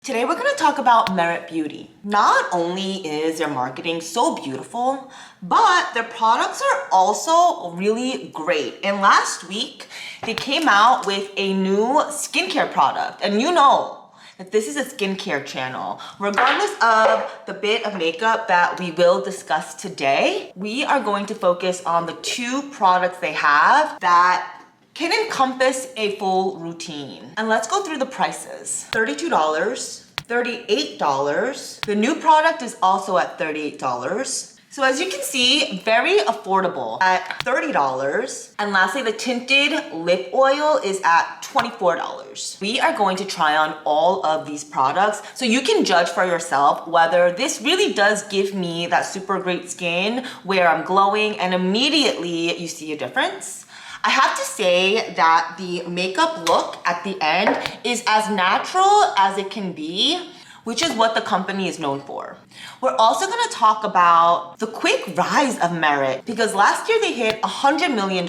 Today we're going to talk about Merit Beauty. Not only is their marketing so beautiful, but their products are also really great. And last week, they came out with a new skincare product. And you know that this is a skincare channel. Regardless of the bit of makeup that we will discuss today, we are going to focus on the two products they have that can encompass a full routine. And let's go through the prices. $32, $38. The new product is also at $38. So as you can see, very affordable at $30. And lastly, the tinted lip oil is at $24. We are going to try on all of these products so you can judge for yourself whether this really does give me that super great skin where I'm glowing and immediately you see a difference. I have to say that the makeup look at the end is as natural as it can be, which is what the company is known for. We're also gonna talk about the quick rise of Merit because last year they hit $100 million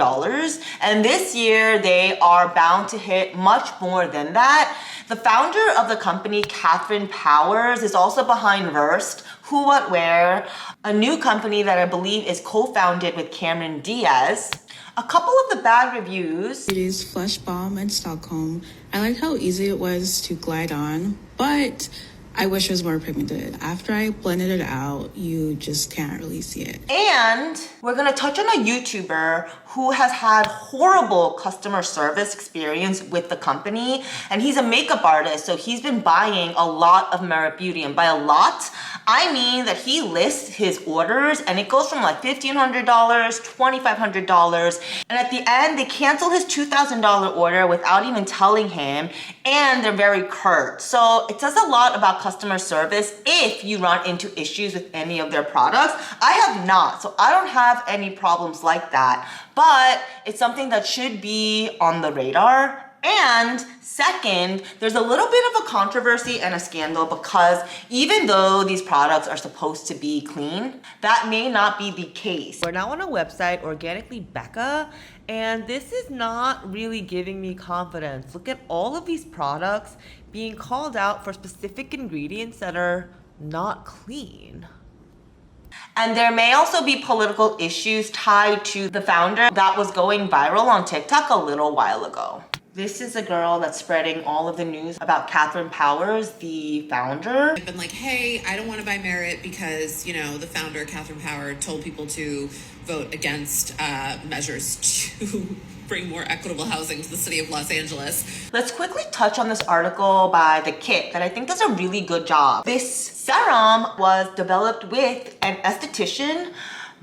and this year they are bound to hit much more than that. The founder of the company, Catherine Powers, is also behind Versed, Who What Wear, a new company that I believe is co-founded with Cameron Diaz. A couple of the bad reviews. It is Flush Balm in Stockholm. I liked how easy it was to glide on, but I wish it was more pigmented. After I blended it out, you just can't really see it. And we're gonna touch on a YouTuber who has had horrible customer service experience with the company. And he's a makeup artist, so he's been buying a lot of Merit Beauty. And by a lot, I mean that he lists his orders and it goes from like $1,500, $2,500. And at the end, they cancel his $2,000 order without even telling him. And they're very curt. So it says a lot about customer service if you run into issues with any of their products. I have not, so I don't have any problems like that. But it's something that should be on the radar. And second, there's a little bit of a controversy and a scandal because even though these products are supposed to be clean, that may not be the case. We're now on a website, Organically Becca, and this is not really giving me confidence. Look at all of these products being called out for specific ingredients that are not clean. And there may also be political issues tied to the founder that was going viral on TikTok a little while ago. This is a girl that's spreading all of the news about Catherine Powers, the founder. I've been like, hey, I don't want to buy Merit because, you know, the founder, Catherine Powers, told people to vote against measures to bring more equitable housing to the city of Los Angeles. Let's quickly touch on this article by The Kit that I think does a really good job. This serum was developed with an esthetician,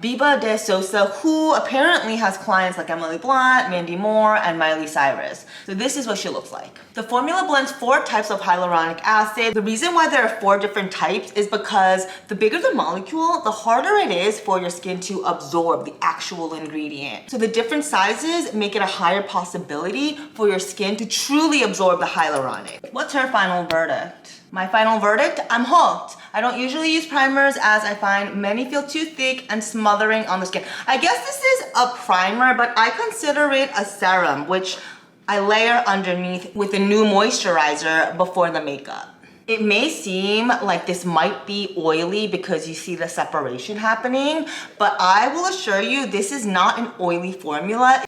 Biba de Sosa, who apparently has clients like Emily Blunt, Mandy Moore, and Miley Cyrus. So this is what she looks like. The formula blends 4 types of hyaluronic acid. The reason why there are 4 different types is because the bigger the molecule, the harder it is for your skin to absorb the actual ingredient. So the different sizes make it a higher possibility for your skin to truly absorb the hyaluronic. What's her final verdict? My final verdict? I'm hooked. I don't usually use primers as I find many feel too thick and smothering on the skin. I guess this is a primer, but I consider it a serum, which I layer underneath with a new moisturizer before the makeup. It may seem like this might be oily because you see the separation happening, but I will assure you this is not an oily formula.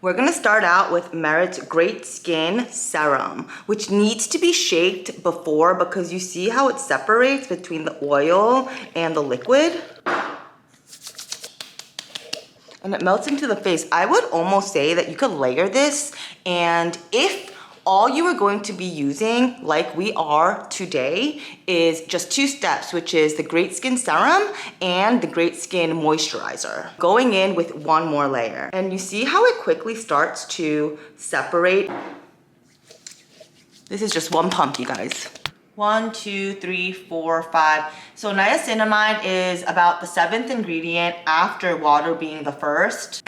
We're gonna start out with Merit's Great Skin Serum, which needs to be shaked before because you see how it separates between the oil and the liquid? And it melts into the face. I would almost say that you could layer this, and if all you are going to be using, like we are today, is just 2 steps, which is the Great Skin Serum and the Great Skin Moisturizer. Going in with 1 more layer. And you see how it quickly starts to separate. This is just 1 pump, you guys. 1, 2, 3, 4, 5. So niacinamide is about the 7th ingredient after water being the first.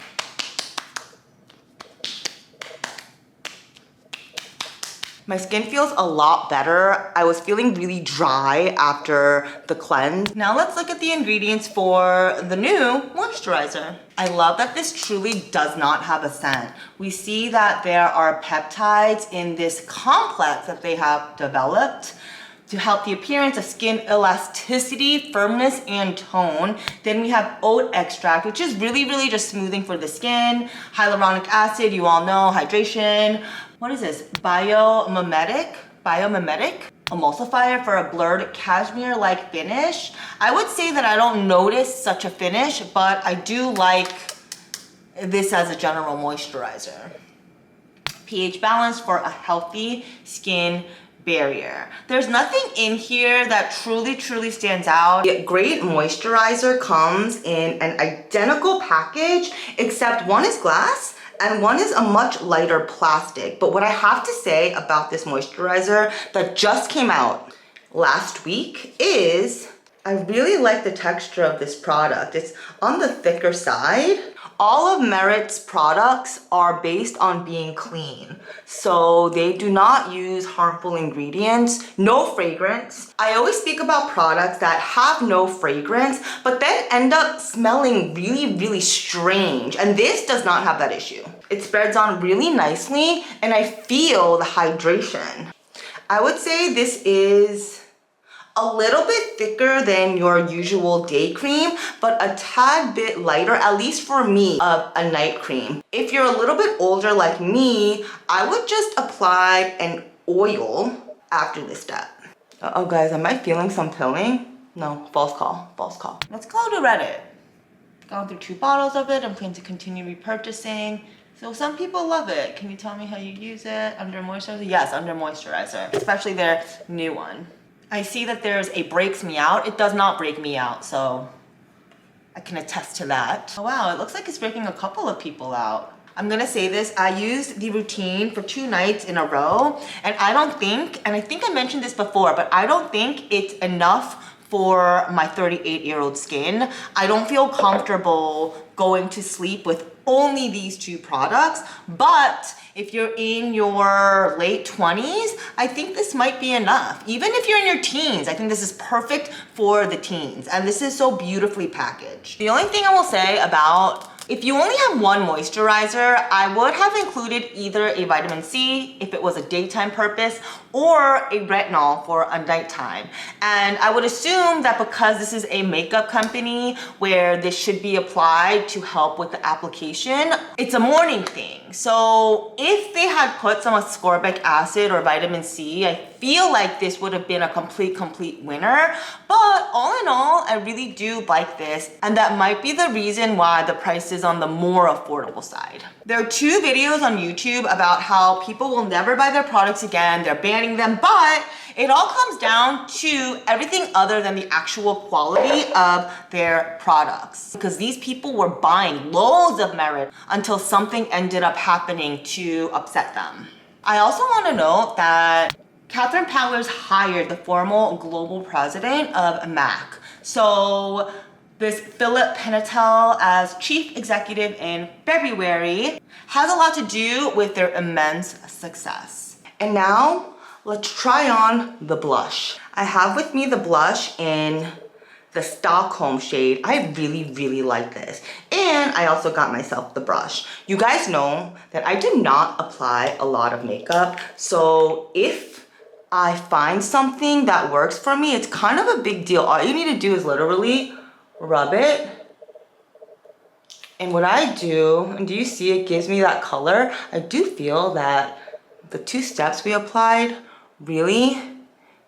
My skin feels a lot better. I was feeling really dry after the cleanse. Now let's look at the ingredients for the new moisturizer. I love that this truly does not have a scent. We see that there are peptides in this complex that they have developed. to help the appearance of skin elasticity, firmness, and tone. Then we have oat extract, which is really just smoothing for the skin. Hyaluronic acid, you all know, hydration. What is this? Biomimetic emulsifier for a blurred cashmere-like finish. I would say that I don't notice such a finish, but I do like this as a general moisturizer. pH balance for a healthy skin barrier. There's nothing in here that truly stands out. The Great Moisturizer comes in an identical package, except one is glass and one is a much lighter plastic. But what I have to say about this moisturizer that just came out last week is I really like the texture of this product. It's on the thicker side. All of Merit's products are based on being clean. So they do not use harmful ingredients, no fragrance. I always speak about products that have no fragrance, but then end up smelling really strange. And this does not have that issue. It spreads on really nicely and I feel the hydration. I would say this is a little bit thicker than your usual day cream, but a tad bit lighter, at least for me, of a night cream. If you're a little bit older like me, I would just apply an oil after this step. Uh-oh guys, am I feeling some pilling? No, false call. Let's go to Reddit. Gone through 2 bottles of it. I'm going to continue repurchasing. So some people love it. Can you tell me how you use it? Under moisturizer? Yes, under moisturizer, especially their new one. I see that there's a breaks me out. It does not break me out, so I can attest to that. Oh wow, it looks like it's breaking a couple of people out. I'm gonna say this, I used the routine for 2 nights in a row, and I don't think, and I think I mentioned this before, but I don't think it's enough for my 38-year-old skin. I don't feel comfortable going to sleep with only these 2 products, but if you're in your late 20s, I think this might be enough. Even if you're in your teens, I think this is perfect for the teens, and this is so beautifully packaged. The only thing I will say about, if you only have one moisturizer, I would have included either a vitamin C if it was a daytime purpose or a retinol for a nighttime. And I would assume that because this is a makeup company where this should be applied to help with the application, it's a morning thing. So if they had put some ascorbic acid or vitamin C, I feel like this would have been a complete winner. But all in all, I really do like this. And that might be the reason why the price is on the more affordable side. There are 2 videos on YouTube about how people will never buy their products again. They're banning them, but it all comes down to everything other than the actual quality of their products. Because these people were buying loads of Merit until something ended up happening to upset them. I also want to note that Catherine Powers hired the former global president of MAC. So this Philip Penetel as chief executive in February has a lot to do with their immense success. And now let's try on the blush. I have with me the blush in the Stockholm shade. I really like this. And I also got myself the brush. You guys know that I do not apply a lot of makeup. So if I find something that works for me, it's kind of a big deal. All you need to do is literally rub it. And what I do, and do you see it gives me that color? I do feel that the 2 steps we applied really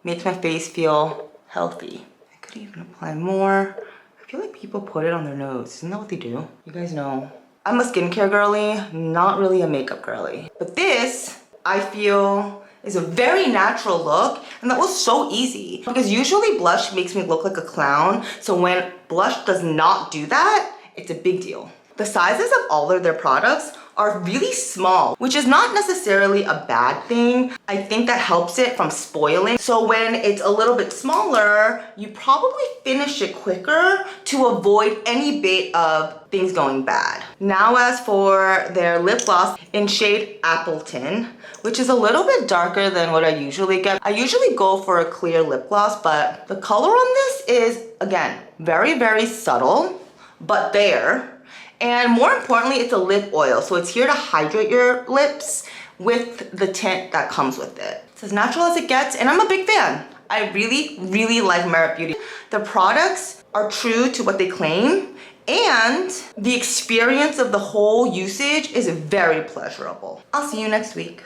makes my face feel healthy. I could even apply more. I feel like people put it on their nose. Isn't that what they do? You guys know. I'm a skincare girly, not really a makeup girly. But this, I feel, is a very natural look, and that was so easy. Because usually blush makes me look like a clown, so when blush does not do that, it's a big deal. The sizes of all of their products are really small, which is not necessarily a bad thing. I think that helps it from spoiling. So when it's a little bit smaller, you probably finish it quicker to avoid any bit of things going bad. Now as for their lip gloss in shade Appleton, which is a little bit darker than what I usually get. I usually go for a clear lip gloss, but the color on this is, again, very subtle, but there. And more importantly, it's a lip oil. So it's here to hydrate your lips with the tint that comes with it. It's as natural as it gets, and I'm a big fan. I really, really like Merit Beauty. The products are true to what they claim, and the experience of the whole usage is very pleasurable. I'll see you next week.